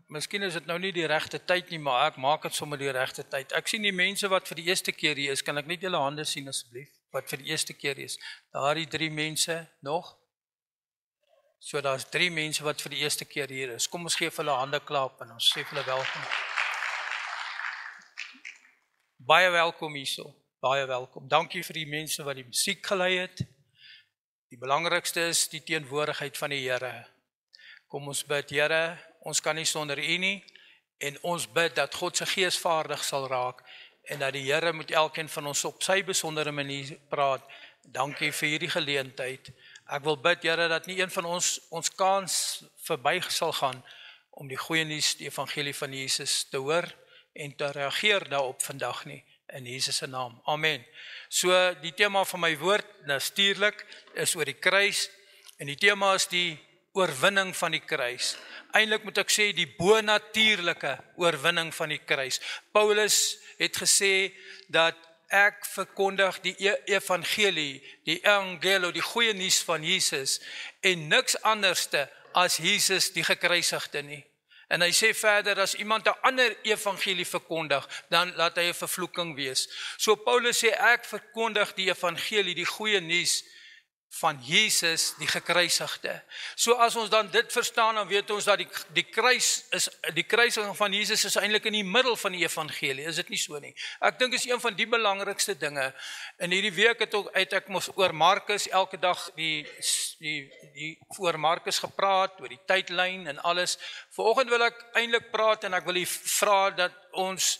Miskien is dit nou nie die regte tyd nie, maar ek maak dit sommer die regte tyd. Ek sien die mense wat vir die eerste keer hier is, kan ek net julle hande sien asseblief, wat vir die eerste keer hier is. Daar die 3 mense nog. So daar's 3 mense wat vir die eerste keer hier is. Kom ons gee vir hulle hande klap en ons sê vir hulle welkom. Baie welkom hierso. Baie welkom. Dankie vir die mense wat die musiek gelei het. Die belangrikste is die teenwoordigheid van die Here. Kom ons bid, Here, ons kan nie sonder U nie, en ons bid dat God se Gees vaardig sal raak, en dat die Here met elkeen van ons op sy besondere manier praat. Dankie vir hierdie geleentheid. Ek wil bid, Here, dat nie een van ons kans verby sal gaan, om die goeie nuus, die evangelie van Jesus te hoor, en te reageer daarop vandag nie, in Jesus se naam. Amen. So, die tema van my woord, natuurlik, is oor die kruis, en die tema is die oorwinning van die kruis. Eintlik moet ek sê, die bonatuurlike oorwinning van die kruis. Paulus het gesê, dat ek verkondig die evangelie, die angelo, die goeie nuus van Jesus, en niks anderste as Jesus die gekruisigde nie. En hy sê verder, as iemand 'n ander evangelie verkondig, dan laat hy 'n vervloeking wees. So Paulus sê, ek verkondig die evangelie, die goeie nuus van Jesus, die gekruisigde. So as ons dan dit verstaan, dan weet ons dat die kruisiging van Jesus is eintlik in die middel van die evangelie, is dit nie so nie? Ek dink is een van die belangrikste dinge. In hierdie week het ek mos oor Markus elke dag oor Markus gepraat, oor die tydlyn en alles. Vanoggend wil ek eintlik praat en ek wil vra dat ons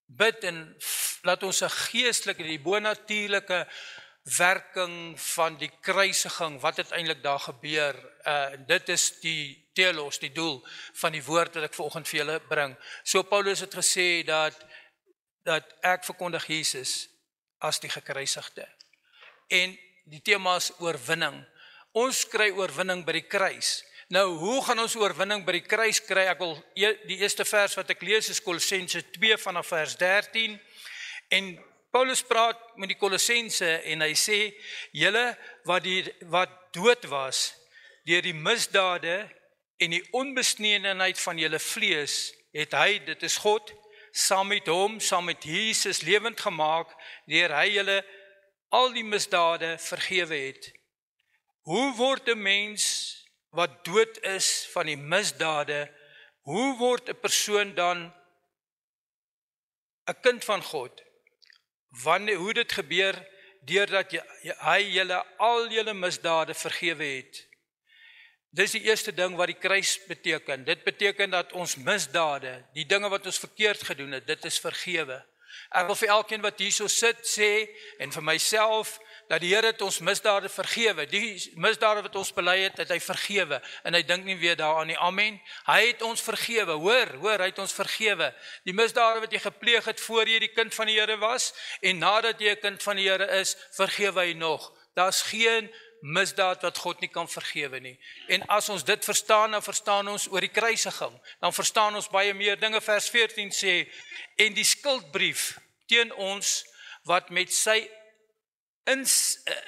bid en laat ons 'n geestelike, die bonatuurlike werking van die kruisiging, wat het eintlik daar gebeur, dit is die telos, die doel van die woord wat ek vanoggend vir julle bring. So Paulus het gesê dat ek verkondig Jesus as die gekruisigde. En die tema is oorwinning. Ons kry oorwinning by die kruis. Nou, hoe gaan ons oorwinning by die kruis kry? Ek wil die eerste vers wat ek lees is Kolossense 2 vanaf vers 13. En Paulus praat met die Kolossense en hy sê, julle wat dood was deur die misdade en die onbesnedenheid van julle vlees, het hy, dit is God, saam met hom, saam met Jesus lewend gemaak, deur hy julle al die misdade vergewe het. Hoe word 'n mens wat dood is van die misdade, hoe word 'n persoon dan 'n kind van God? Hoe dit gebeur, deurdat hy julle al julle misdade vergewe het. Dis die eerste ding wat die kruis beteken. Dit beteken dat ons misdade, die dinge wat ons verkeerd gedoen het, dit is vergewe. Ek wil vir elkeen wat hierso sit sê, en vir myself, dat die Here het ons misdade vergewe. Die misdade wat ons bely het, het hy vergewe. En hy dink nie weer daaraan nie. Amen. Hy het ons vergewe. Hoor, hy het ons vergewe. Die misdade wat jy gepleeg het voor jy die kind van die Here was, en nadat jy 'n kind van die Here is, vergewe hy nog. Daar's geen misdaad wat God nie kan vergewe nie. En as ons dit verstaan, dan verstaan ons oor die kruisiging. Dan verstaan ons baie meer dinge. Vers 14 sê, en die skuldbrief teen ons, wat met sy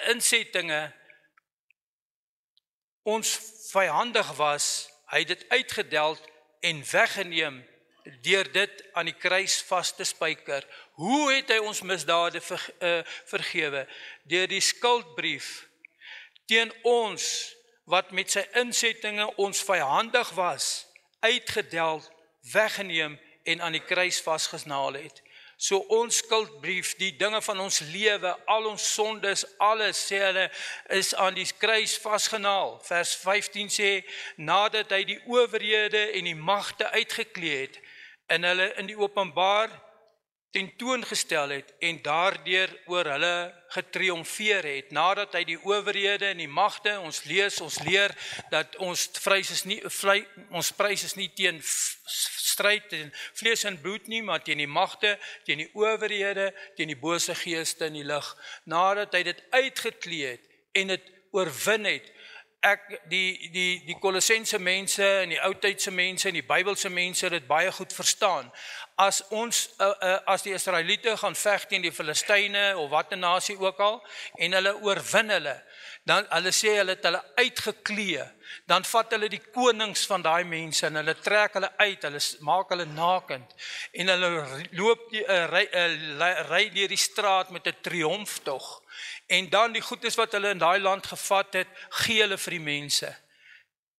insettinge ons vyandig was, hy het dit uitgedeld en weggeneem deur dit aan die kruis vas te spyker. Hoe het hy ons misdade vergewe? Deur die skuldbrief teen ons, wat met sy insettinge ons vyandig was, uitgedeld, weggeneem en aan die kruis vasgenaal het. So ons skuldbrief, die dinge van ons lewe, al ons sondes, alles, sê hulle, is aan die kruis vasgenaal. Vers 15 sê, nadat hy die owerhede en die magte uitgeklee het, en hulle in die openbaar tentoongestel het, en daardeur oor hulle getriomfeer het, nadat hy die owerhede en die magte, ons leer, dat ons prys is nie teen stryd, teen vlees en bloed nie, maar teen die magte, teen die owerhede, teen die bose geeste in die lig, nadat hy dit uitgeklee het, en dit oorwin het. Die Kolossense mense en die oudtydse mense en die Bybelse mense het dit baie goed verstaan. As die Israeliete gaan veg teen die Filistyne of wat 'n nasie ook al, en hulle oorwin hulle, dan hulle sê hulle het hulle uitgeklee, dan vat hulle die konings van daai mense en hulle trek hulle uit, hulle maak hulle nakend en hulle loop ry deur die straat met 'n triomftog. En dan die goedes wat hulle in daai land gevat het, gee hulle vir die mense.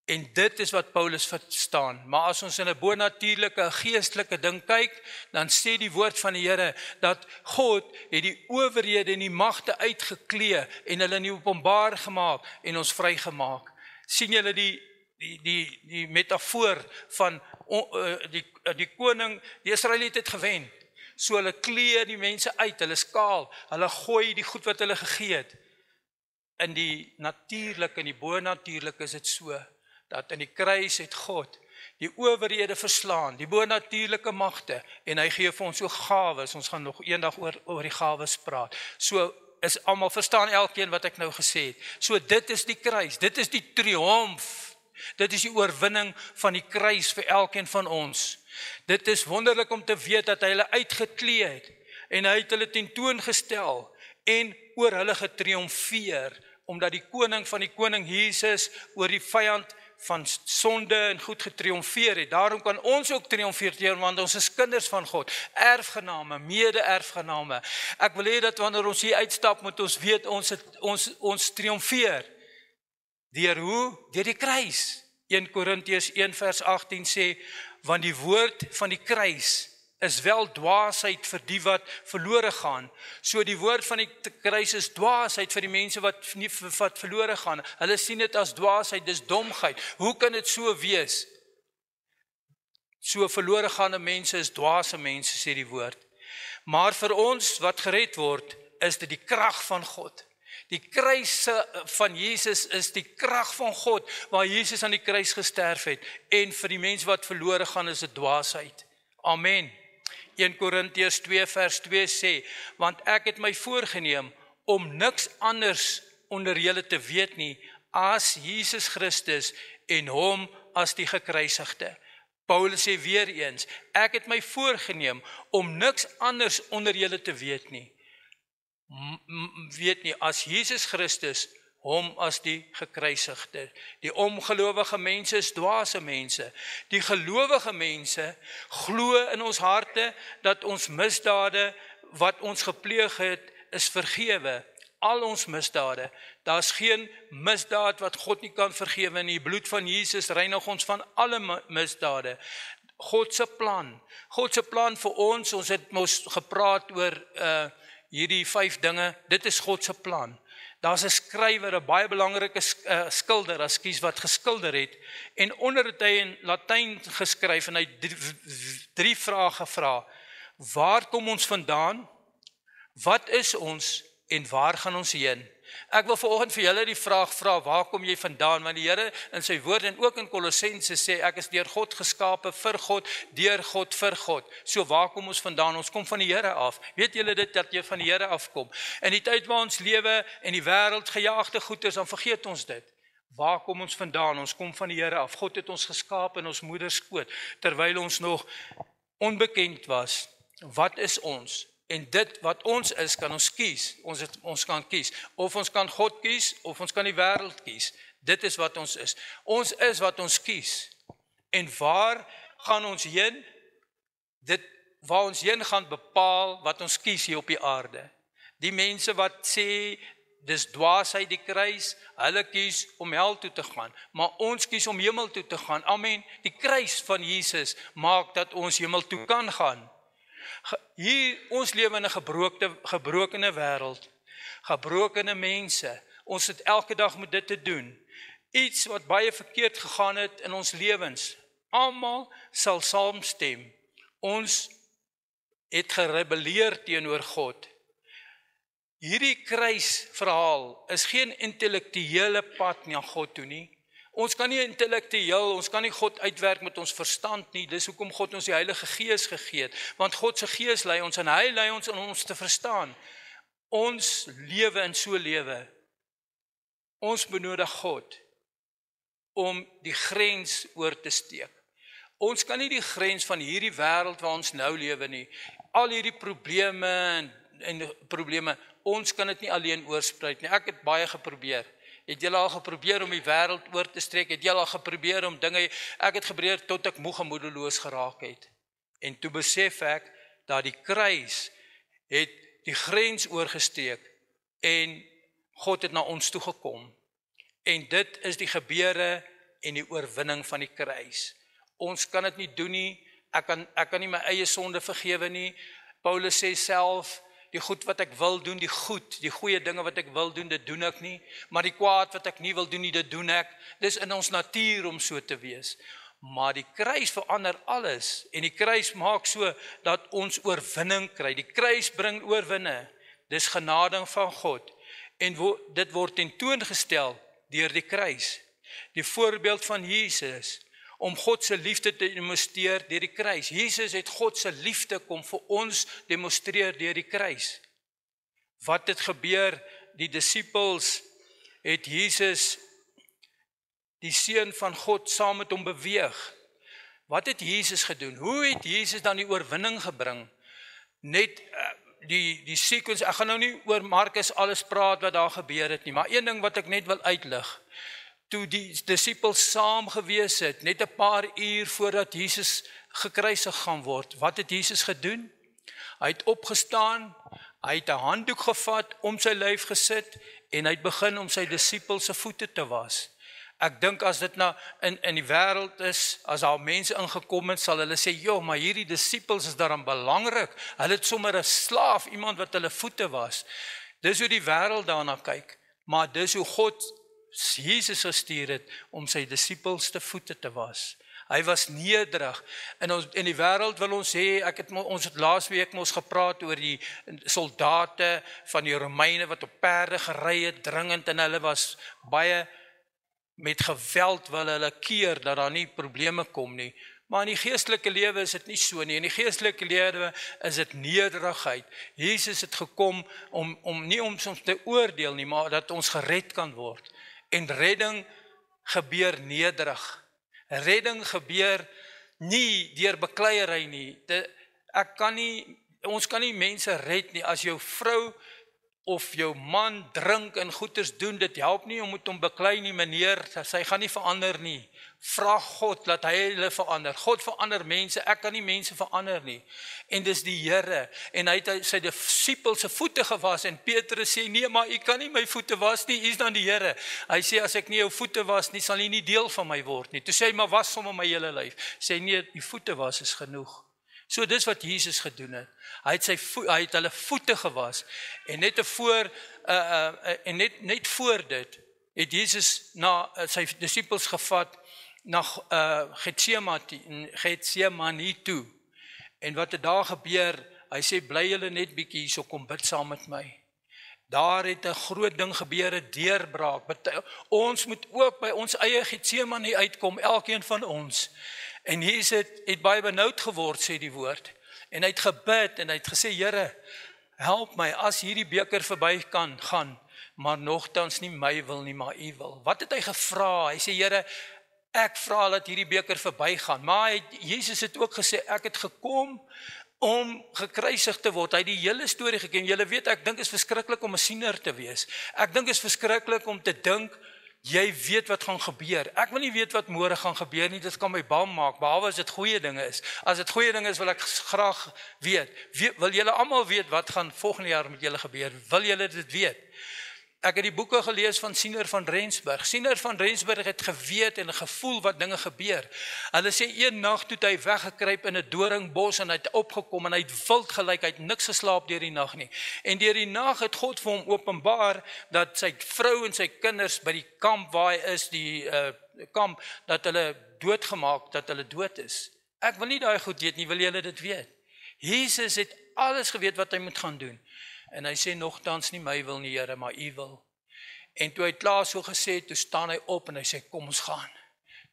En dit is wat Paulus verstaan. Maar as ons in 'n bonatuurlike, geestelike ding kyk, dan sê die woord van die Here dat God het die owerhede en die magte uitgeklee en hulle in die openbaar gemaak en ons vrygemaak. Sien julle die metafoor van die koning, die Israeliete het gewen. So hulle klee die mense uit, hulle skaal, hulle gooi die goed wat hulle gegee het. In die natuurlike en die bonatuurlike is dit so, dat in die kruis het God die owerhede verslaan, die bonatuurlike magte, en hy gee vir ons so gawes. Ons gaan nog eendag oor die gawes praat. So is almal verstaan elkeen wat ek nou gesê het. So dit is die kruis, dit is die triomf, dit is die oorwinning van die kruis vir elkeen van ons. Dit is wonderlik om te weet dat hy hulle uitgeklee het, en hy het hulle tentoongestel, en oor hulle getriomfeer, omdat die koning van die koning Jesus oor die vyand van sonde en goed getriomfeer het. Daarom kan ons ook triomfeer, want ons is kinders van God, erfgename, mede-erfgename. Ek wil hê dat wanneer ons hier uitstap, moet ons weet, ons triomfeer. Deur hoe? Deur die kruis. 1 Korintiërs 1 vers 18 sê, want die woord van die kruis is wel dwaasheid vir die wat verlore gaan. So die woord van die kruis is dwaasheid vir die mense wat verlore gaan. Hulle sien dit as dwaasheid, dis domheid. Hoe kan dit so wees? So verlore gaande mense is dwaase mense, sê die woord. Maar vir ons wat gered word, is dit die krag van God. Die kruis van Jesus is die krag van God, waar Jesus aan die kruis gesterf het. En vir die mense wat verlore gaan, is dit dwaasheid. Amen. 1 Korintiërs 2 vers 2 sê, want ek het my voorgeneem om niks anders onder julle te weet nie, as Jesus Christus en hom as die gekruisigde. Paulus sê weer eens, ek het my voorgeneem om niks anders onder julle te weet nie, as Jesus Christus, hom as die gekruisigde. Die ongelowige mense is dwaase mense. Die gelowige mense glo in ons harte dat ons misdade wat ons gepleeg het, is vergewe. Al ons misdade. Daar's geen misdaad wat God nie kan vergewe nie. Die bloed van Jesus reinig ons van alle misdade. God se plan vir ons het mos gepraat oor hierdie 5 dinge. Dit is God se plan. Daar's 'n skrywer, 'n baie belangrike skilder, wat geskilder het, en onder het hy in Latyn geskryf, en hy 3 vrae gevra. Waar kom ons vandaan? Wat is ons? En waar gaan ons heen? Ek wil vanoggend vir julle die vraag vra, waar kom jy vandaan? Want die Here in sy woord en ook in Kolossense sê, ek is deur God geskape, vir God, deur God, vir God. So waar kom ons vandaan? Ons kom van die Here af. Weet julle dit, dat jy van die Here afkom? In die tyd waar ons lewe en die wêreld gejaagde goed is, dan vergeet ons dit. Waar kom ons vandaan? Ons kom van die Here af. God het ons geskaap in ons moeder skoot, terwyl ons nog onbekend was. Wat is ons? En dit wat ons is, kan ons kies. Ons kan kies. Of ons kan God kies, of ons kan die wêreld kies. Dit is wat ons is. Ons is wat ons kies. En waar gaan ons heen? Waar ons heen gaan bepaal wat ons kies hier op die aarde. Die mense wat sê, dis dwaasheid die kruis, hulle kies om hel toe te gaan. Maar ons kies om hemel toe te gaan. Amen. Die kruis van Jesus maak dat ons hemel toe kan gaan. Hier, ons lewe in 'n gebrokene wêreld, gebrokene mense. Ons het elke dag met dit te doen. Iets wat baie verkeerd gegaan het in ons lewens. Almal sal saamstem. Ons het gerebelleer teenoor God. Hierdie kruisverhaal is geen intellektuele pad na God toe nie. Ons kan nie intellektueel, ons kan nie God uitwerk met ons verstand nie. Dis hoekom God ons die Heilige Gees gegee het. Want God se Gees lei ons en hy lei ons om ons te verstaan. Ons lewe in so lewe. Ons benodig God om die grens oor te steek. Ons kan nie die grens van hierdie wêreld waar ons nou lewe nie. Al hierdie probleme en probleme, ons kan dit nie alleen oorspruit nie. Ek het baie geprobeer. Het julle al geprobeer om die wêreld oor te strek? Het julle al geprobeer om dinge, ek het geprobeer tot ek moeg en moedeloos geraak het. En toe besef ek, dat die kruis het die grens oorgesteek, en God het na ons toegekom. En dit is die gebeure en die oorwinning van die kruis. Ons kan dit nie doen nie, ek kan nie my eie sonde vergewe nie. Paulus sê self, die goed wat ek wil doen, die goeie dinge wat ek wil doen, dit doen ek nie, maar die kwaad wat ek nie wil doen nie, dit doen ek. Dis in ons natuur om so te wees. Maar die kruis verander alles, en die kruis maak so, dat ons oorwinning kry. Die kruis bring oorwinning, dis genade van God, en dit word tentoongestel deur die kruis. Die voorbeeld van Jesus, om God se liefde te demonstreer deur die kruis. Jesus het God se liefde kom vir ons demonstreer deur die kruis. Wat het gebeur? Die disippels het Jesus, die seun van God, saam met hom beweeg. Wat het Jesus gedoen? Hoe het Jesus dan die oorwinning gebring? Net die sequence, ek gaan nou nie oor Markus alles praat wat daar gebeur het nie, maar een ding wat ek net wil uitlig. Toe die disippels saam gewees het, net 'n paar uur voordat Jesus gekruisig gaan word, wat het Jesus gedoen? Hy het opgestaan, hy het 'n handdoek gevat, om sy lyf gesit, en hy het begin om sy disippels se voete te was. Ek dink as dit in die wêreld is, as daar mense ingekom het, sal hulle sê, joh, maar hierdie disippels is daarom belangrik. Hulle het sommer 'n slaaf, iemand wat hulle voete was. Dis hoe die wêreld daarna kyk, maar dis hoe God Jesus gestuur het om sy disippels te voete te was. Hy was nederig. In die wêreld wil ons sê, ons het laasweek mos gepraat oor die soldate van die Romeine wat op perde gery het, dringend, en hulle was baie met geweld wil hulle keer dat daar nie probleme kom nie. Maar in die geestelike lewe is dit nie so nie. In die geestelike lewe is dit nederigheid. Jesus het gekom om nie om ons te oordeel nie, maar dat ons gered kan word. En redding gebeur nederig. Redding gebeur nie deur bekleierery nie. Ons kan nie mense red nie. As jou vrou of jou man drink en goeders doen, dit help nie om met hom beklei nie, meneer, sy gaan nie verander nie. Vra God, laat hy hulle verander. God verander mense, ek kan nie mense verander nie. En dis die Here, en hy het sy disippels se voete gewas, en Petrus sê, nee, maar u kan nie my voete was nie, u is dan die Here. Hy sê, as ek nie jou voete was nie, sal jy nie deel van my word nie. Toe sê hy, maar was sommer my hele lyf. Sê nee, die voete was is genoeg. So dis wat Jesus gedoen het. Hy het hulle voete gewas, en net voor dit het Jesus na sy disippels gevat na Getsemane toe. En wat het daar gebeur? Hy sê, bly julle net bietjie, so kom bid saam met my. Daar het 'n groot ding gebeur, 'n deurbraak. Ons moet ook by ons eie Getsemane uitkom, elkeen van ons. En Jesus het baie benoud geword, sê die woord. En hy het gebid en hy het gesê, Here, help my as hierdie beker verby kan gaan, maar nogtans nie my wil nie, maar u wil. Wat het hy gevra? Hy sê, Here, ek vra dat hierdie beker verby gaan. Maar Jesus het ook gesê, ek het gekom om gekruisig te word. Hy het die hele storie geken. Julle weet, ek dink is verskriklik om 'n siener te wees. Ek dink is verskriklik om te dink, jy weet wat gaan gebeur. Ek wil nie weet wat môre gaan gebeur nie, dit kan my bang maak, behalwe as dit goeie dinge is. As dit goeie dinge is, wil ek graag weet. Wil julle almal weet wat gaan volgende jaar met julle gebeur? Wil julle dit weet? Ek het die boeke gelees van Siener van Rensburg. Siener van Rensburg het geweet en gevoel wat dinge gebeur. Hulle sê een nag toe hy weggekruip in 'n doringbos en hy het opgekom en hy het wild gelyk, hy het niks geslaap deur die nag nie. En deur die nag het God vir hom openbaar dat sy vrou en sy kinders by die kamp waar hy is, die kamp, dat hulle doodgemaak, dat hulle dood is. Ek wil nie daai goed weet nie, wil julle dit weet? Jesus het alles geweet wat hy moet gaan doen. En hy sê, nogtans nie my wil nie, Here, maar u wil. En toe hy klaar so gesê, toe staan hy op en hy sê, kom ons gaan.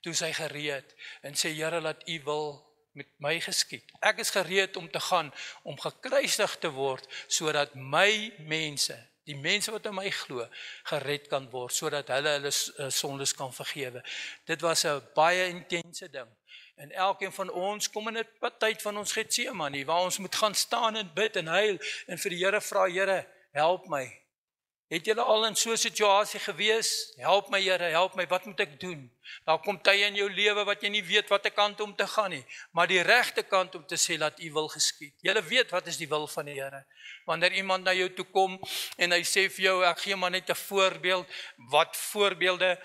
Toe is hy gereed en sê, Here, laat u wil met my geskied. Ek is gereed om te gaan, om gekruisig te word, sodat my mense, die mense wat in my glo, gered kan word, sodat hulle sondes kan vergewe. Dit was 'n baie intense ding. En elkeen van ons kom in 'n tyd van ons Getsemane, waar ons moet gaan staan en bid en huil en vir die Here vra, Here, help my. Het julle al in so 'n situasie gewees? Help my Here, help my, wat moet ek doen? Daar kom tye in jou lewe wat jy nie weet watter kant om te gaan nie, maar die regte kant om te sê dat U wil geskied. Julle weet wat is die wil van die Here. Wanneer iemand na jou toe kom en hy sê vir jou, ek gee maar net 'n voorbeeld, wat voorbeelde,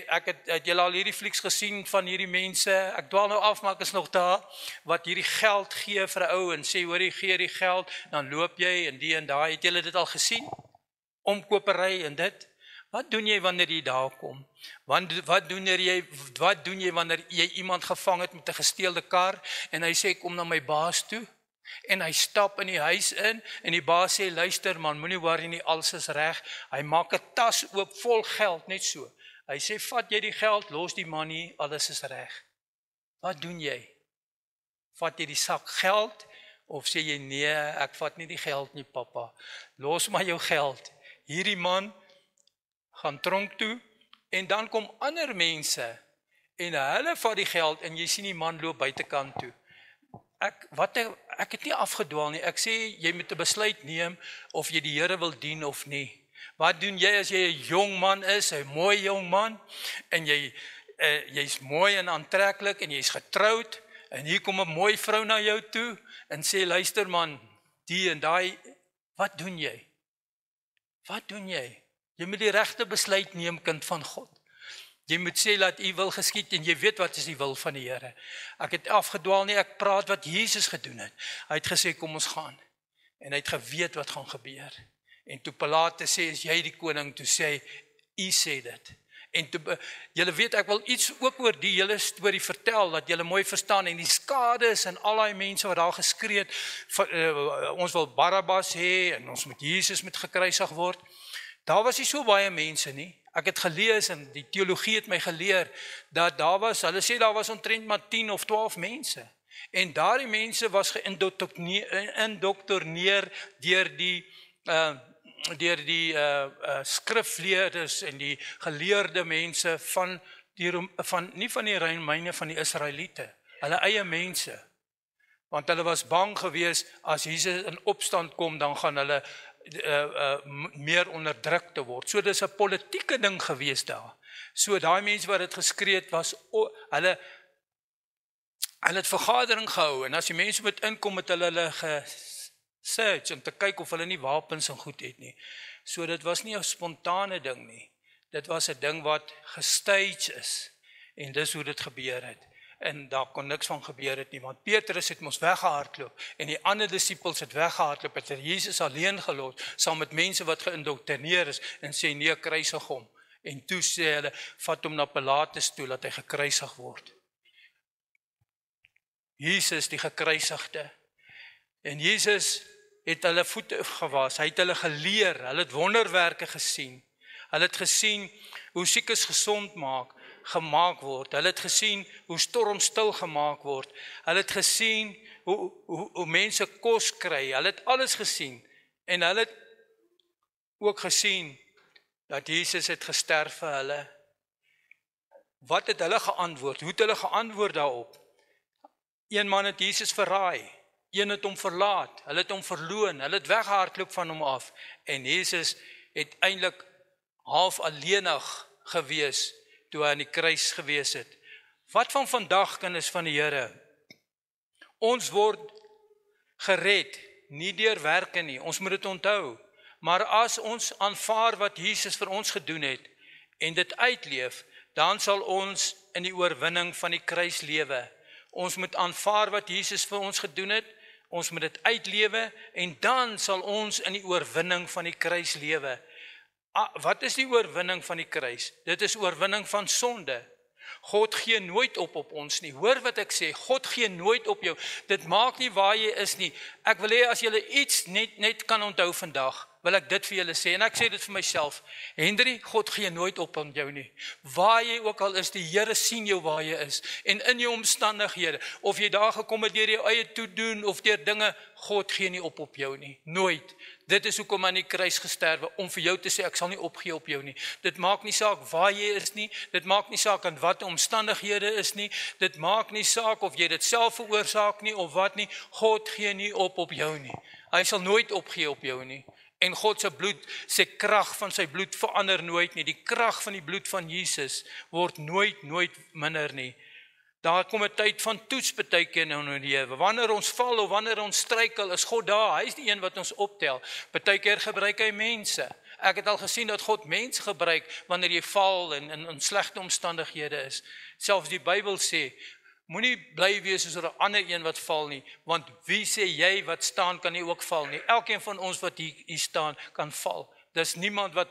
ek het julle al hierdie flieks gesien van hierdie mense, ek dwaal nou af, maar ek is nog daar, wat hierdie geld gee vir 'n ou en sê, hoor jy gee die geld, dan loop jy en die en daai, het julle dit al gesien? Omkopery en dit. Wat doen jy wanneer jy daar kom? Wat doen jy wanneer jy iemand gevang het met 'n gesteelde kar en hy sê kom na my baas toe en hy stap in die huis in en die baas sê luister man, moenie worry nie, alles is reg. Hy maak 'n tas oop vol geld net so. Hy sê vat jy die geld, los die man nie, alles is reg. Wat doen jy? Vat jy die sak geld of sê jy nee, ek vat nie die geld nie pappa. Los maar jou geld. Hierdie man gaan tronk toe en dan kom ander mense en hulle vat die geld en jy sien die man loop buitekant toe. Ek het nie afgedwaal nie. Ek sê jy moet 'n besluit neem of jy die Here wil dien of nie. Wat doen jy as jy 'n jong man is, 'n mooi jong man en jy's mooi en aantreklik en jy's getroud en hier kom 'n mooi vrou na jou toe en sê luister man, die en daai, wat doen jy? Wat doen jy? Jy moet die regte besluit neem, kind van God. Jy moet sê dat U wil geskied en jy weet wat is die wil van die Here. Ek het afgedwaal nie, ek praat wat Jesus gedoen het. Hy het gesê kom ons gaan. En hy het geweet wat gaan gebeur. En toe Pilatus sê is jy die koning, toe sê hy, U sê dit. En toe, julle weet ek wil iets ook oor die hele storie vertel, dat julle mooi verstaan en die skades en al die mense wat daar geskree het, ons wil Barabbas hê en ons moet Jesus moet gekruisig word. Daar was nie so baie mense nie. Ek het gelees en die teologie het my geleer dat hulle sê daar was omtrent maar 10 of 12 mense. En daardie mense was geïndoktrineer deur die skrifleerders en die geleerde mense nie van die Romeine, van die Israeliete, hulle eie mense. Want hulle was bang gewees as Jesus in opstand kom, dan gaan hulle meer onderdruk te word. So dis 'n politieke ding gewees daar. So daai mense wat dit geskree het was hulle het vergadering gehou en as die mense moet inkom het hulle gesearch om te kyk of hulle nie wapens en goed het nie. So dit was nie 'n spontane ding nie. Dit was 'n ding wat gestage is en dis hoe dit gebeur het. En daar kon niks van gebeur het nie, want Petrus het mos weggehardloop en die ander disippels het weggehardloop, het Jesus alleen gelos, saam met mense wat geïndoktrineer is en sê nee, kruisig hom. En toe sê hulle, vat hom na Pilatus toe, dat hy gekruisig word. Jesus die gekruisigde. En Jesus het hulle voete gewas, hy het hulle geleer, hulle het wonderwerke gesien. Hulle het gesien hoe siekes gesond gemaak word. Hulle het gesien hoe storm stil gemaak word. Hulle het gesien hoe mense kos kry. Hulle het alles gesien. En hulle het ook gesien dat Jesus het gesterf vir hulle. Wat het hulle geantwoord? Hoe het hulle geantwoord daarop? Een man het Jesus verraai. Een het hom verlaat. Hulle het hom verloon. Hulle het weggehardloop van hom af. En Jesus het eintlik half alleenig gewees toe hy aan die kruis gewees het. Wat van vandag, kinders van die Here? Ons word gered, nie deur werke nie, ons moet dit onthou. Maar as ons aanvaar wat Jesus vir ons gedoen het, en dit uitleef, dan sal ons in die oorwinning van die kruis lewe. Ons moet aanvaar wat Jesus vir ons gedoen het, ons moet dit uitlewe, en dan sal ons in die oorwinning van die kruis lewe. Wat is die oorwinning van die kruis? Dit is oorwinning van sonde. God gee nooit op ons nie. Hoor wat ek sê, God gee nooit op jou. Dit maak nie waar jy is nie. Ek wil hê as jy iets net kan onthou vandag, wil ek dit vir julle sê, en ek sê dit vir myself. Henry, God gee nooit op aan jou nie. Waar jy ook al is, die Here sien jou waar jy is. En in jou omstandighede, of jy daar gekom het deur jou eie toedoen, of deur dinge, God gee nie op jou nie. Nooit. Dit is hoekom aan die kruis gesterwe, om vir jou te sê, ek sal nie opgee op jou nie. Dit maak nie saak waar jy is nie, dit maak nie saak aan wat omstandighede is nie, dit maak nie saak of jy dit self veroorsaak nie, of wat nie, God gee nie op jou nie. Hy sal nooit opgee op jou nie. En God se bloed, sy krag van sy bloed verander nooit nie. Die krag van die bloed van Jesus word nooit minder nie. Daar kom 'n tyd van toets partykeer in ons lewe. Wanneer ons val of wanneer ons struikel, is God daar. Hy is die een wat ons optel. Partykeer gebruik hy mense. Ek het al gesien dat God mense gebruik wanneer jy val en in slegte omstandighede is. Selfs die Bybel sê, moenie bly wees soos 'n ander een wat val nie, want wie sê jy wat staan kan nie ook val nie. Elkeen van ons wat hier staan kan val. Dis niemand wat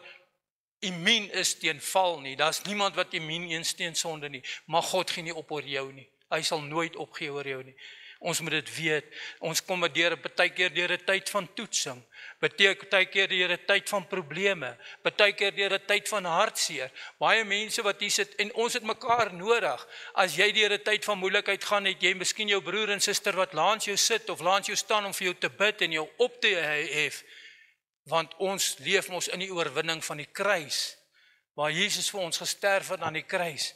immuun is teen val nie. Daar's niemand wat immuun is teen sonde nie. Maar God gee nie op oor jou nie. Hy sal nooit opgee oor jou nie. Ons moet dit weet. Ons kom partykeer deur 'n tyd van toetsing. Partykeer deur 'n tyd van probleme. Partykeer deur 'n tyd van hartseer. Baie mense wat hier sit en ons het mekaar nodig. As jy deur 'n tyd van moeilikheid gaan, het jy miskien jou broer en suster wat langs jou sit of langs jou staan om vir jou te bid en jou op te hef. Want ons leef mos in die oorwinning van die kruis, waar Jesus vir ons gesterf het aan die kruis.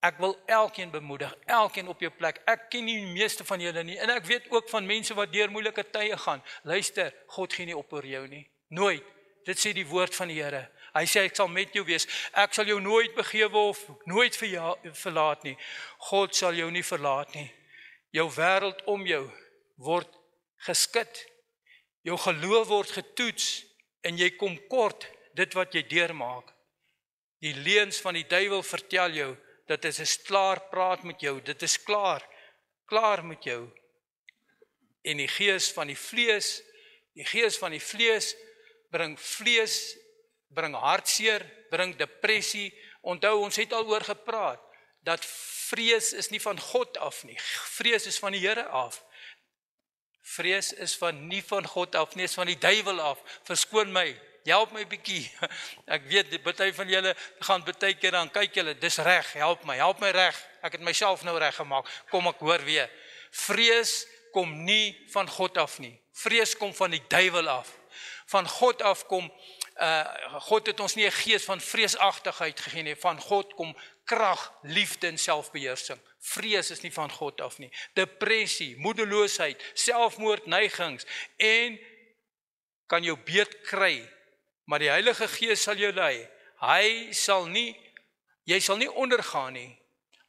Ek wil elkeen bemoedig, elkeen op jou plek. Ek ken nie die meeste van julle nie, en ek weet ook van mense wat deur moeilike tye gaan. Luister, God gee nie op oor jou nie. Nooit. Dit sê die woord van die Here. Hy sê, ek sal met jou wees. Ek sal jou nooit begewe of nooit verlaat nie. God sal jou nie verlaat nie. Jou wêreld om jou word geskit. Jou geloof word getoets en jy kom kort dit wat jy deurmaak. Die leuns van die duiwel vertel jou dat dit is klaar praat met jou, dit is klaar met jou. En die gees van die vlees bring hartseer, bring depressie. Onthou, ons het al oor gepraat dat vrees is nie van God af nie. Vrees is van die Here af. Vrees is nie van God af nie, is van die duiwel af. Verskoon my, help my bietjie. Ek weet, party van julle gaan baie keer dan kyk julle, dis reg, help my reg. Ek het myself nou reg gemaak. Kom ek hoor weer. Vrees kom nie van God af nie. Vrees kom van die duiwel af. Van God af kom, God het ons nie 'n gees van vreesagtigheid gegee nie. Van God kom krag, liefde en selfbeheersing. Vrees is nie van God af nie. Depressie, moedeloosheid, selfmoord, neigings en kan jou beet kry, maar die Heilige Gees sal jou lei. Jy sal nie ondergaan nie.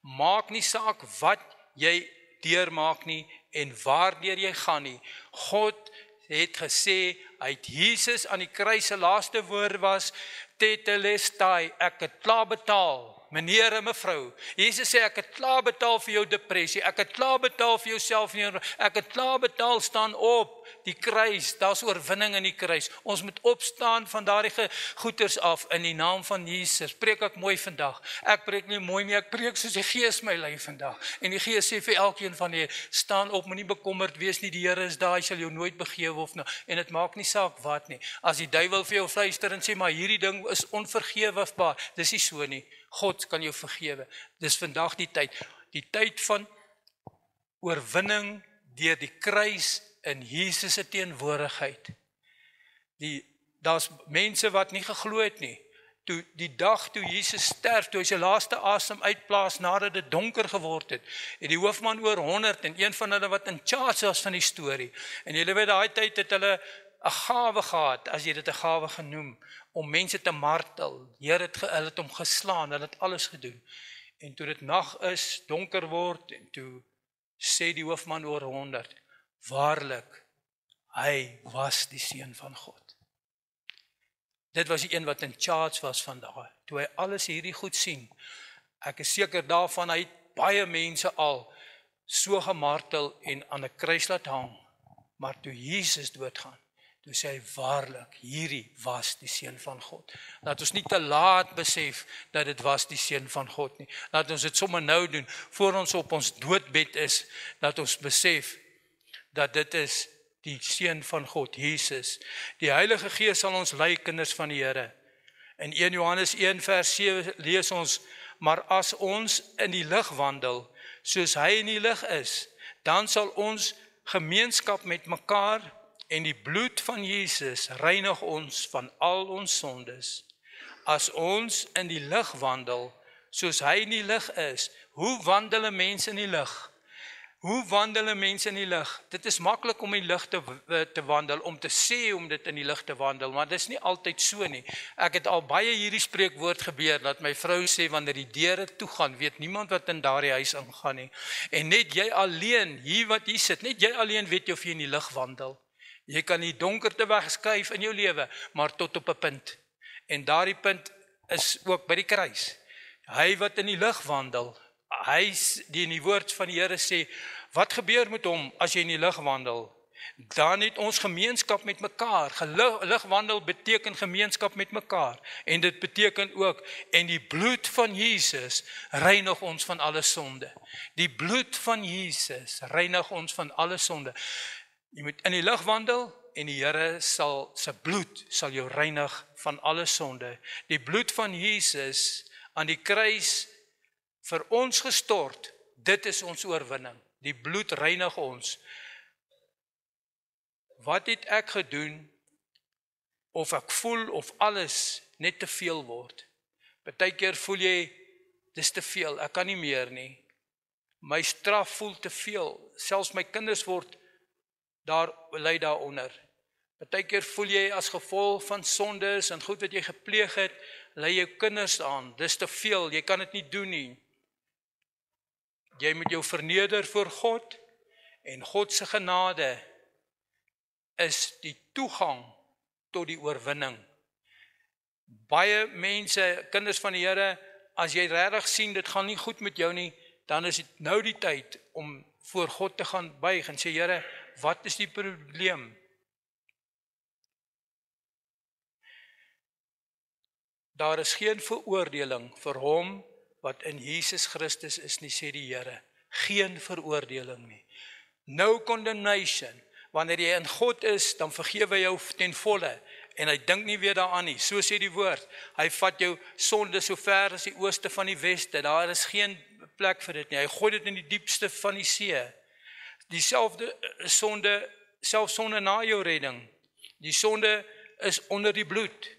Maak nie saak wat jy deurmaak nie en waardeur jy gaan nie. God het gesê, hy het Jesus aan die kruis se laaste woord was, tetelestai, ek het klaar betaal. Meneer en mevrou, Jesus sê, ek het klaar betaal vir jou depressie, ek het klaar betaal vir jou selfvernietiging, ek het klaar betaal, staan op, die kruis, daar's oorwinning in die kruis. Ons moet opstaan van daardie goeters af, in die naam van Jesus. Preek ek mooi vandag? Ek preek nie mooi nie, ek preek soos die Gees my lei vandag. En die Gees sê vir elkeen van julle, staan op, moenie bekommerd wees nie, die Here is daar, hy sal jou nooit begewe of nou, en dit maak nie saak wat nie. As die duiwel vir jou fluister en sê, maar hierdie ding is onvergewigbaar, dis nie so nie. God kan jou vergewe. Dis vandag die tyd van oorwinning deur die kruis in Jesus se teenwoordigheid. Daar's mense wat nie geglo het nie. Die dag toe Jesus sterf, toe hy sy laaste asem uitblaas nadat dit donker geword het, en die hoofman oor 100 en een van hulle wat in charge was van die storie. En julle weet, daai tyd het hulle 'n gawe gehad, as jy dit 'n gawe genoem, om mense te martel. Hulle het hom geslaan, hulle het alles gedoen. En toe dit nag is, donker word, en toe sê die hoofman oor 100, waarlik, hy was die seun van God. Dit was die een wat in charge was van daai. Toe hy alles hierdie goed sien, ek is seker daarvan, hy het baie mense al so gemartel en aan 'n kruis laat hang. Maar toe Jesus doodgaan, toe sê hy waarlik, hierdie was die seun van God. Laat ons nie te laat besef dat dit was die seun van God nie. Laat ons dit sommer nou doen, voor ons op ons doodbed is, dat ons besef dat dit is die seun van God, Jesus. Die Heilige Gees sal ons lei, kinders van die Here. In 1 Johannes 1 vers 7 lees ons, maar as ons in die lig wandel, soos hy in die lig is, dan sal ons gemeenskap met mekaar en die bloed van Jesus reinig ons van al ons sondes. As ons in die lig wandel, soos hy in die lig is, hoe wandel 'n mens in die lig? Hoe wandel 'n mens in die lig? Dit is maklik om in die lig te wandel, om te sê om dit in die lig te wandel, maar dit is nie altyd so nie. Ek het al baie hierdie spreekwoord gebeur, dat my vrou sê, wanneer die deure toe gaan, weet niemand wat in daardie huis ingaan nie. En net jy alleen, hier wat hier sit, net jy alleen weet of jy in die lig wandel. Jy kan die donkerte wegskuif in jou lewe, maar tot op 'n punt. En daardie punt is ook by die kruis. Hy wat in die lig wandel, hy die in die woord van die Here sê, wat gebeur met hom as jy in die lig wandel? Dan het ons gemeenskap met mekaar. Ligwandel beteken gemeenskap met mekaar. En dit beteken ook, en die bloed van Jesus reinig ons van alle sonde. Die bloed van Jesus reinig ons van alle sonde. Jy moet in die lig wandel, en die Here se bloed sal jou reinig van alle sonde. Die bloed van Jesus aan die kruis vir ons gestort, dit is ons oorwinning. Die bloed reinig ons. Wat het ek gedoen, of ek voel, of alles net te veel word? Partykeer voel jy, dis te veel, ek kan nie meer nie. My straf voel te veel, selfs my kinders lei daaronder. Partykeer voel jy as gevolg van sondes en goed wat jy gepleeg het, lei jou kinders aan, dis te veel, jy kan dit nie doen nie. Jy moet jou verneder voor God, en God se genade is die toegang tot die oorwinning. Baie mense, kinders van die Here, as jy regtig sien, dit gaan nie goed met jou nie, dan is dit nou die tyd om voor God te gaan buig en sê, Here, wat is die probleem? Daar is geen veroordeling vir hom wat in Jesus Christus is nie, sê die Here. Geen veroordeling nie. No condemnation. Wanneer jy in God is, dan vergewe jou ten volle. En hy dink nie weer daaraan nie. So sê die woord. Hy vat jou sonde so ver as die ooste van die weste. Daar is geen plek vir dit nie. Hy gooi dit in die diepste van die see. Dieselfde sonde, selfs sonde na jou redding. Die sonde is onder die bloed.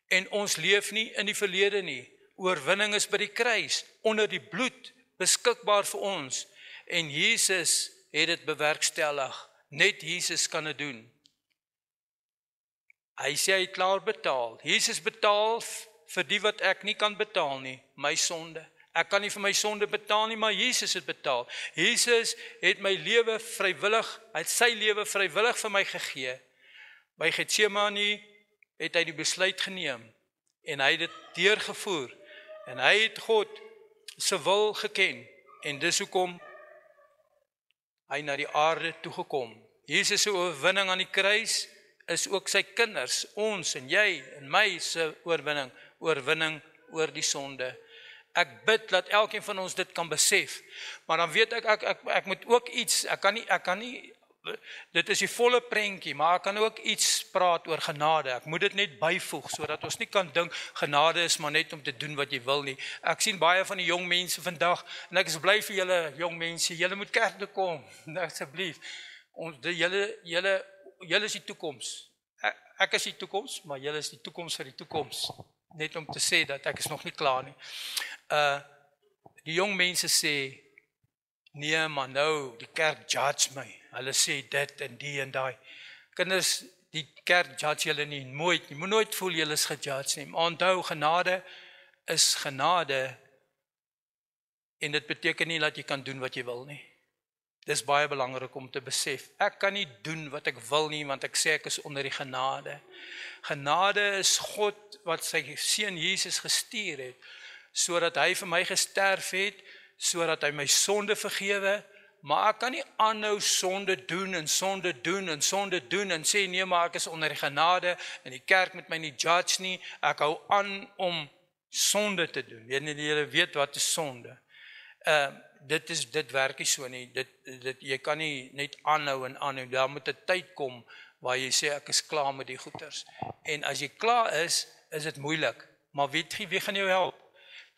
En ons leef nie in die verlede nie. Oorwinning is by die kruis, onder die bloed, beskikbaar vir ons. En Jesus het dit bewerkstellig. Net Jesus kan dit doen. Hy sê hy het klaar betaal. Jesus betaal vir die wat ek nie kan betaal nie, my sonde. Ek kan nie vir my sonde betaal nie, maar Jesus het betaal. Jesus het my lewe vrywillig, hy het sy lewe vrywillig vir my gegee. By Getsemane het hy die besluit geneem en hy het dit deurgevoer en hy het God se wil geken en dis hoekom hy na die aarde toegekom. Jesus se oorwinning aan die kruis is ook sy kinders, ons en jy en my se oorwinning oor die sonde. Ek bid dat elkeen van ons dit kan besef, maar dan weet ek moet ook iets, ek kan nie, dit is die volle prentjie, maar ek kan ook iets praat oor genade. Ek moet dit net byvoeg, sodat ons nie kan dink, genade is maar net om te doen wat jy wil nie. Ek sien baie van die jong mense vandag, en ek is bly vir julle jong mense, julle moet kerk toe kom, asseblief. Julle is die toekoms. Ek is die toekoms, maar julle is die toekoms vir die toekoms. Net om te sê dat ek is nog nie klaar nie. Die jong mense sê, nee, maar nou, die kerk judge my. Hulle sê dit en die en daai. Kinders, die kerk judge julle nie, nooit. Jy moet nooit voel julle is gejudge nie. Maar onthou, genade is genade en dit beteken nie dat jy kan doen wat jy wil nie. Dis baie belangrik om te besef. Ek kan nie doen wat ek wil nie, want ek sê ek is onder die genade. Genade is God wat sy seun Jesus gestuur het, sodat hy vir my gesterf het, sodat hy my sonde vergewe, maar ek kan nie aanhou sonde doen en sonde doen en sonde doen en sê nee, maar ek is onder die genade en die kerk met my nie judge nie. Ek hou aan om sonde te doen. Julle weet wat is sonde. Dit werk nie so nie. Jy kan nie net aanhou en aanhou. Daar moet 'n tyd kom waar jy sê ek is klaar met die goeters. En as jy klaar is dit moeilik. Maar wie gaan jou help?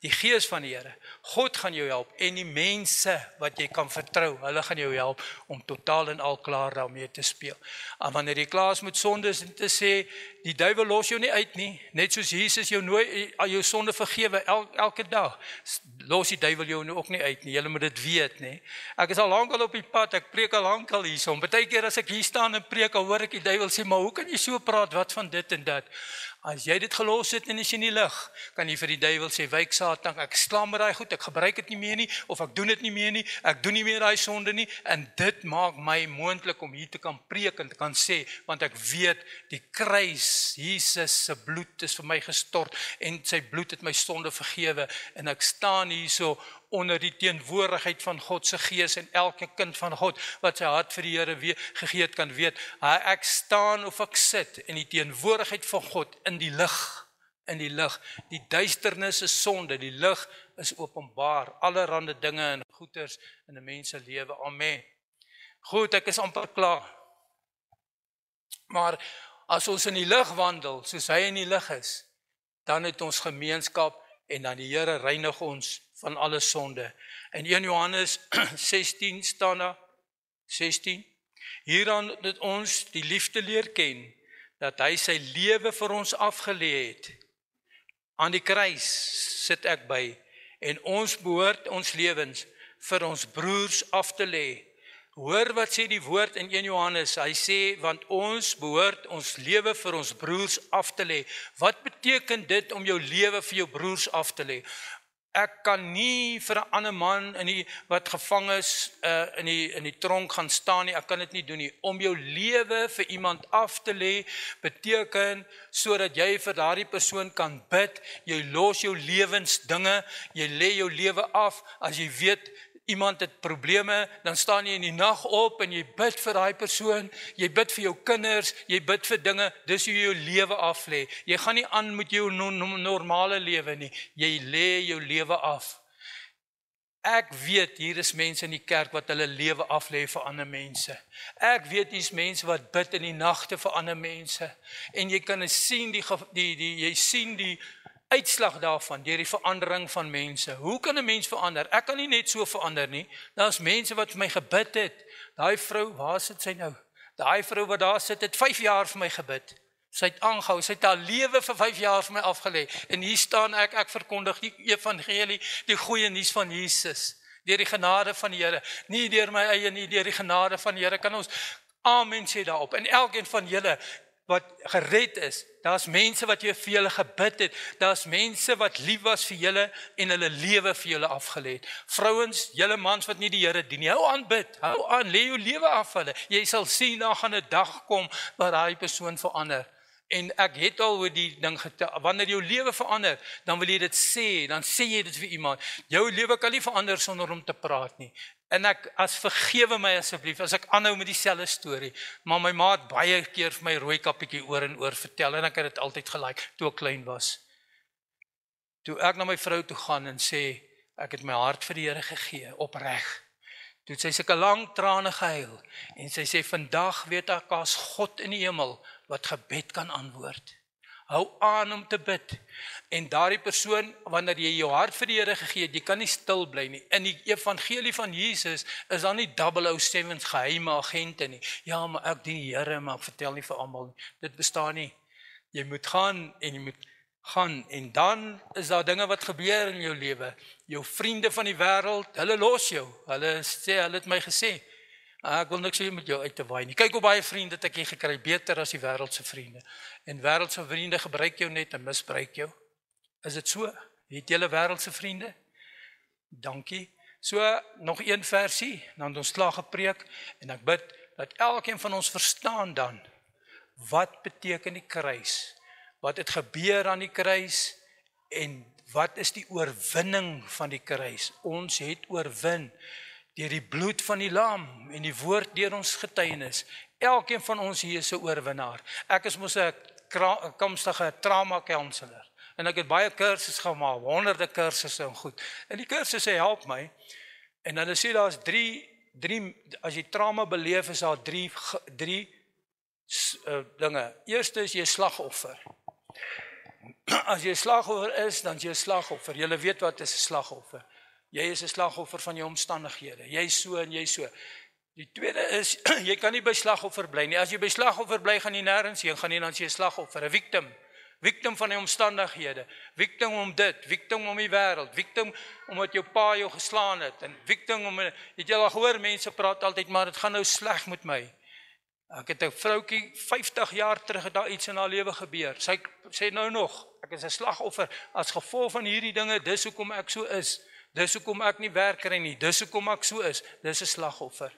Die Gees van die Here, God gaan jou help en die mense wat jy kan vertrou, hulle gaan jou help om totaal en al klaar daarmee te speel. En wanneer jy klaar is met sondes en te sê, die duiwel los jou nie uit nie, net soos Jesus jou nooit jou sonde vergewe elke dag, los die duiwel jou nou ook nie uit nie, julle moet dit weet, nie. Ek is al lank al op die pad, ek preek al lank al hierso, partykeer as ek hier staan en preek, al hoor ek die duiwel sê, maar hoe kan jy so praat, wat van dit en dat? As jy dit gelos het en is in die lig, kan jy vir die duiwel sê, wyk Satan, ek slaan met daai goed, ek gebruik dit nie meer nie, of ek doen dit nie meer nie, ek doen nie meer daai sonde nie, en dit maak my moontlik om hier te kan preek en te kan sê, want ek weet, die kruis, Jesus se bloed is vir my gestort, en sy bloed het my sonde vergewe, en ek staan hierso onder die teenwoordigheid van God se Gees, en elke kind van God, wat sy hart vir die Here gegee het, kan weet, ek staan of ek sit, in die teenwoordigheid van God, in die lig, die duisternis is sonde, die lig is openbaar, allerhande dinge en goeders in 'n mens se lewe, amen. Goed, ek is amper klaar, maar as ons in die lig wandel, soos hy in die lig is, dan het ons gemeenskap, en dan die Here reinig ons van alle sonde. En 1 Johannes 16 staan daar, 16, hieraan het ons die liefde leer ken, dat hy sy lewe vir ons afgelê het. Aan die kruis sit ek by, en ons behoort ons lewens vir ons broers af te lê. Hoor wat sê die woord in 1 Johannes, hy sê, want ons behoort ons lewe vir ons broers af te lê. Wat beteken dit om jou lewe vir jou broers af te lê? Ek kan nie vir 'n ander man wat gevang is in die tronk gaan staan nie, ek kan dit nie doen nie. Om jou lewe vir iemand af te lê, beteken sodat jy vir daardie persoon kan bid, jy los jou lewensdinge, jy lê jou lewe af, as jy weet, iemand het probleme, dan staan jy in die nag op en jy bid vir daai persoon, jy bid vir jou kinders, jy bid vir dinge, dis hoe jy jou lewe af lê. Jy gaan nie aan met jou normale lewe nie, jy lê jou lewe af. Ek weet, hier is mense in die kerk wat hulle lewe af lê vir ander mense. Ek weet, hier is mense wat bid in die nagte vir ander mense, en jy kan sien jy sien die uitslag daarvan, deur die verandering van mense. Hoe kan 'n mens verander? Ek kan nie net so verander nie. Daar's mense wat vir my gebid het. Daai vrou, waar sit sy nou? Daai vrou wat daar sit, het 5 jaar vir my gebid. Sy het aangehou, sy het haar lewe vir 5 jaar vir my afgelê. En hier staan ek verkondig die evangelie, die goeie nuus van Jesus, deur die genade van die Here. Nie deur my eie nie, deur die genade van die Here. Kan ons amen sê daarop. En elkeen van julle wat gered is, daar's mense wat vir julle gebid het, daar's mense wat lief was vir julle en hulle lewe vir julle afgelê het. Vrouens, julle mans wat nie die Here dien nie, hou aan bid, hou aan, lê jou lewe af hulle. Jy sal sien, daar gaan 'n dag kom waar daai persoon verander. En ek het al oor die ding wanneer jou lewe verander, dan wil jy dit sê, dan sê jy dit vir iemand. Jou lewe kan nie verander sonder om te praat nie. En vergewe my asseblief, as ek aanhou met dieselfde storie, maar my ma het baie keer vir my rooi kappietjie oor en oor vertel, en ek het dit altyd gelike, toe ek klein was. Toe ek na my vrou toe gaan en sê, ek het my hart vir die Here gegee, opreg. Toe het sy sulke lang trane gehuil, en sy sê, vandag weet ek, as God in die hemel, wat gebed kan antwoord. Hou aan om te bid. En daardie persoon, wanneer jy jou hart vir die Here gegee het, jy kan nie stil bly nie. In die evangelie van Jesus is daar nie 007 geheime agente nie. Ja, maar ek dien die Here, maar ek vertel nie vir almal nie. Dit bestaan nie. Jy moet gaan en jy moet gaan, en dan is daar dinge wat gebeur in jou lewe. Jou vriende van die wêreld, hulle los jou. Hulle het my gesê, ek wil niks met jou uit te waai nie. Kyk hoe baie vriende het ek hier gekry, beter as die wêreldse vriende. En wêreldse vriende gebruik jou net en misbruik jou. Is dit so? Het julle wêreldse vriende? Dankie. So, nog een versie, dan het ons klaar gepreek, en ek bid dat elkeen van ons verstaan dan, wat beteken die kruis? Wat het gebeur aan die kruis, en wat is die oorwinning van die kruis? Ons het oorwin deur die bloed van die lam en die woord deur ons getuienis. Elkeen van ons hier is 'n oorwinnaar. Ek is mos 'n komstige trauma counselor, en ek het baie kursusse gemaak, honderde kursusse en goed. En die kursusse help my. En dan sê daar's drie as jy trauma beleef, is daar drie dinge. Eerste is jy slagoffer. As jy 'n slagoffer is, dan is jy 'n slagoffer. Jy weet wat is 'n slagoffer. Jy is 'n slagoffer van jou omstandighede. Jy so en jy so. Die tweede is, jy kan nie by slagoffer bly nie. As jy by slagoffer bly, gaan jy nêrens heen gaan nie, dan is jy 'n slagoffer, 'n victim. Victim van die omstandighede. Victim om dit, victim om die wêreld, victim omdat jou pa jou geslaan het, en victim om, het jy al gehoor, mense praat altyd, maar dit gaan nou sleg met my. Ek het 'n vroutjie, 50 jaar terug het daar iets in haar lewe gebeur. Sy sê nou nog, ek is 'n slagoffer, as gevolg van hierdie dinge, dis hoekom ek so is. Dis hoekom ek nie werk kry nie, dis hoekom ek so is. Dis 'n slagoffer.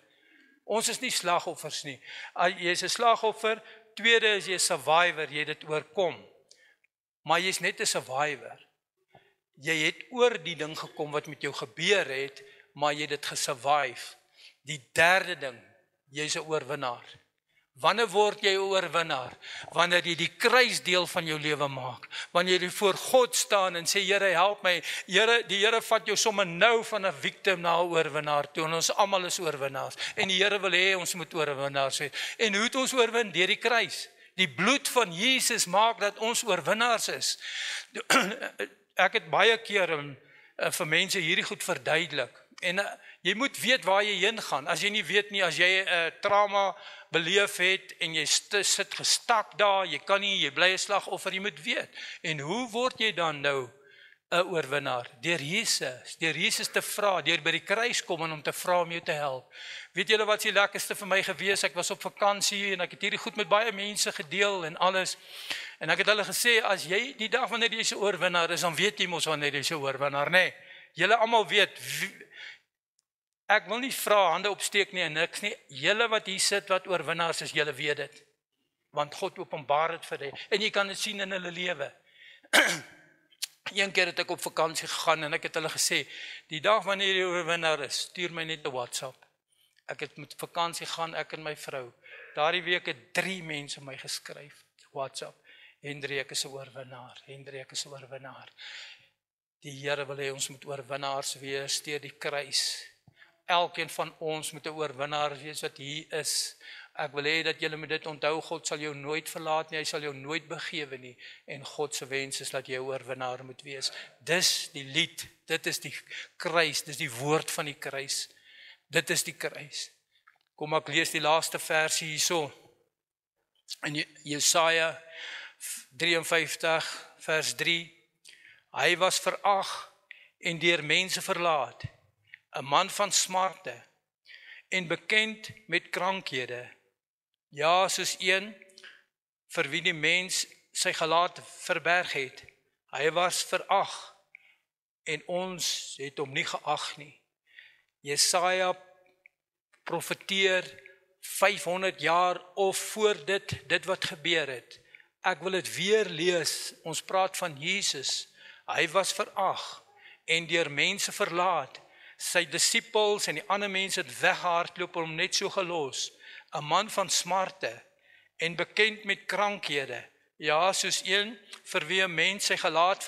Ons is nie slagoffers nie. Jy is 'n slagoffer, tweede is jy 'n survivor, jy het dit oorkom. Maar jy is net 'n survivor. Jy het oor die ding gekom wat met jou gebeur het, maar jy het dit gesurvive. Die derde ding, jy is 'n oorwinnaar. Wanneer word jy 'n oorwinnaar? Wanneer jy die kruis deel van jou lewe maak. Wanneer jy voor God staan en sê, Here, help my. Here, die Here vat jou sommer nou van 'n victim na 'n oorwinnaar toe. En ons almal is oorwinnaars. En die Here wil hê ons moet oorwinnaars wees. En hoe het ons oorwin? Deur die kruis. Die bloed van Jesus maak dat ons oorwinnaars is. Ek het baie keer vir mense hierdie goed verduidelik. En jy moet weet waar jy heen gaan. As jy nie weet nie, as jy 'n trauma beleef het en jy sit gestak daar, jy kan nie, jy bly 'n slagoffer, jy moet weet. En hoe word jy dan nou 'n oorwinnaar? Deur Jesus te vra, deur by die kruis kom en om te vra om jou te help. Weet julle wat die lekkerste vir my gewees? Ek was op vakansie en ek het hierdie goed met baie mense gedeel en alles. En ek het hulle gesê, as jy die dag wanneer jy 'n oorwinnaar is, dan weet jy mos wanneer jy 'n oorwinnaar, nê? Julle almal weet. Ek wil nie vra hande opsteek nie en niks nie. Julle wat hier sit wat oorwinnaars is, julle weet dit. Want God openbaar dit vir julle en jy kan dit sien in hulle lewe. Een keer het ek op vakansie gegaan en ek het hulle gesê, die dag wanneer jy oorwinnaar is, stuur my net 'n WhatsApp. Ek het met vakansie gaan, ek en my vrou. Daardie week het 3 mense my geskryf, WhatsApp. Hendrik is 'n oorwinnaar, Hendrik is 'n oorwinnaar. Die Here wil hê ons moet oorwinnaars wees deur die kruis. Elkeen van ons moet 'n oorwinnaar wees wat hier is. Ek wil hê dat julle moet dit onthou, God sal jou nooit verlaat nie, hy sal jou nooit begewe nie. En God se wens is dat jy 'n oorwinnaar moet wees. Dis die lied, dit is die kruis, dis die woord van die kruis. Dit is die kruis. Kom ek lees die laaste versie hierso. In Jesaja 53 vers 3. Hy was verag en deur mense verlaat, 'n man van smarte en bekend met krankhede. Ja, soos een vir wie die mens sy gelaat verberg het. Hy was verag en ons het hom nie geag nie. Jesaja profeteer 500 jaar of voor dit wat gebeur het. Ek wil dit weer lees. Ons praat van Jesus. Hy was verag en deur mense verlaat. Sy disippels en die ander mense het weggehardloop om hom net so gelos. 'n man van smarte en bekend met krankhede. Ja, soos een vir wie 'n mens sy gelaat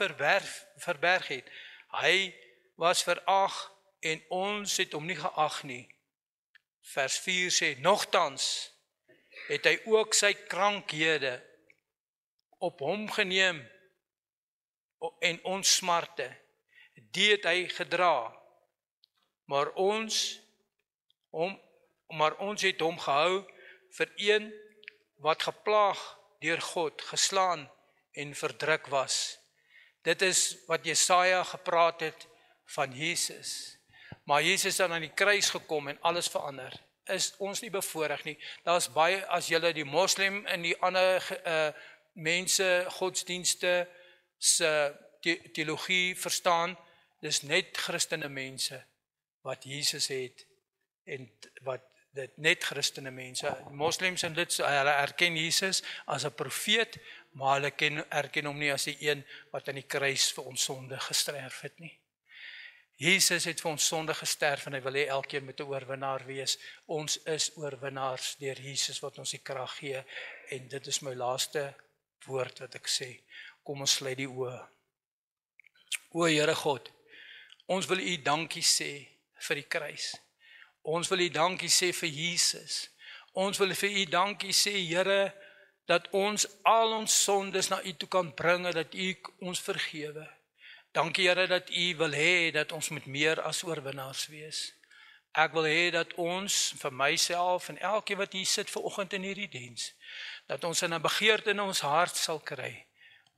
verberg het. Hy was verag en ons het hom nie geag nie. Vers 4 sê, nogtans het hy ook sy krankhede op hom geneem en ons smarte, die het hy gedra. Maar ons het hom gehou vir een wat geplaag deur God, geslaan en verdruk was. Dit is wat Jesaja gepraat het van Jesus. Maar Jesus het dan aan die kruis gekom en alles verander. Is ons nie bevoorreg nie. Daar's baie, as julle die moslim en die ander mense, godsdienste se teologie verstaan, dis net Christene mense wat Jesus het en wat dit net Christene mense, moslems en dit, hulle erken Jesus as 'n profeet, maar hulle erken hom nie as die een wat aan die kruis vir ons sonde gesterf het nie. Jesus het vir ons sonde gesterf en hy wil hê elkeen moet 'n oorwinnaar wees. Ons is oorwinnaars deur Jesus wat ons die krag gee en dit is my laaste woord wat ek sê. Kom ons sluit die oë. O Here God, ons wil U dankie sê vir die kruis. Ons wil U dankie sê vir Jesus. Ons wil vir U dankie sê, Here, dat ons al ons sondes na U toe kan bring en dat U ons vergewe. Dankie Here dat U wil hê dat ons moet meer as oorwinnaars wees. Ek wil hê dat ons, vir myself en elkeen wat hier sit vanoggend in hierdie diens, dat ons in 'n begeerte in ons hart sal kry,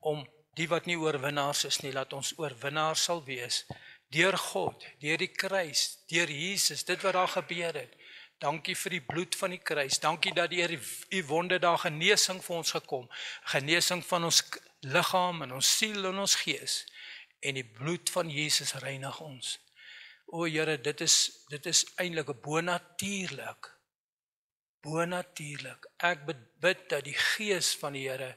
om die wat nie oorwinnaars is nie, laat ons oorwinnaars sal wees, deur God, deur die kruis, deur Jesus, dit wat daar gebeur het. Dankie vir die bloed van die kruis, dankie dat deur U wonde daar genesing vir ons gekom, genesing van ons liggaam en ons siel en ons gees, en die bloed van Jesus reinig ons. O Here, dit is eintlik bonatuurlik. Bonatuurlik. Ek bid dat die Gees van die Here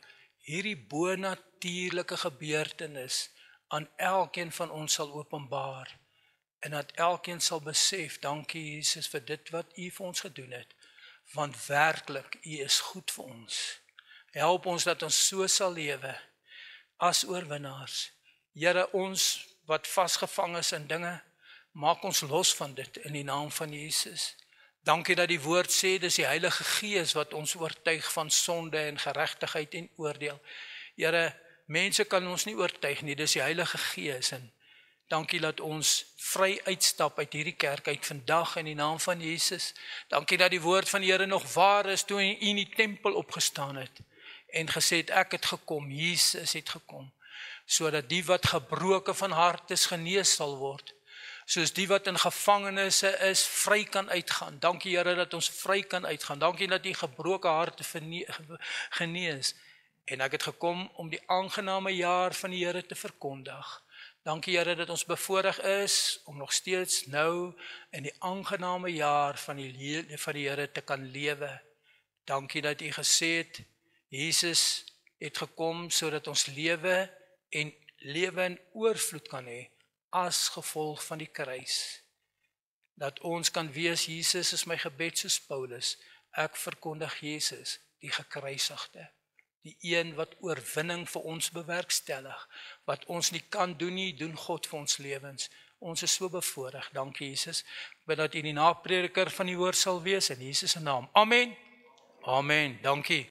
hierdie bonatuurlike gebeurtenis aan elkeen van ons sal openbaar en dat elkeen sal besef, dankie Jesus vir dit wat U vir ons gedoen het, want werklik U is goed vir ons. Help ons dat ons so sal lewe as oorwinnaars. Here, ons wat vasgevang is in dinge, maak ons los van dit in die naam van Jesus. Dankie dat die woord sê, dis die Heilige Gees wat ons oortuig van sonde en geregtigheid en oordeel. Here, mense kan ons nie oortuig nie, dis die Heilige Gees. En dankie dat ons vry uitstap uit hierdie kerk uit vandag in die naam van Jesus. Dankie dat die woord van die Here nog waar is toe U in die tempel opgestaan het en gesê het, ek het gekom, Jesus het gekom, sodat die wat gebroken van hart is genees sal word. Soos die wat in gevangenisse is, vry kan uitgaan. Dankie Here dat ons vry kan uitgaan. Dankie dat U gebroke harte genees. En ek het gekom om die aangename jaar van die Here te verkondig. Dankie Here dat ons bevoorreg is om nog steeds nou in die aangename jaar van die Here te kan lewe. Dankie dat U gesê het, Jesus het gekom sodat ons lewe en lewe in oorvloed kan hê. As gevolg van die kruis, dat ons kan wees, Jesus is my gebed soos Paulus, ek verkondig Jesus, die gekruisigde, die een wat oorwinning vir ons bewerkstellig, wat ons nie kan doen nie, doen God vir ons lewens, ons is so bevoorreg, dankie Jesus, ek bid dat U die naprediker van die woord sal wees, in Jesus se naam, amen, amen, dankie.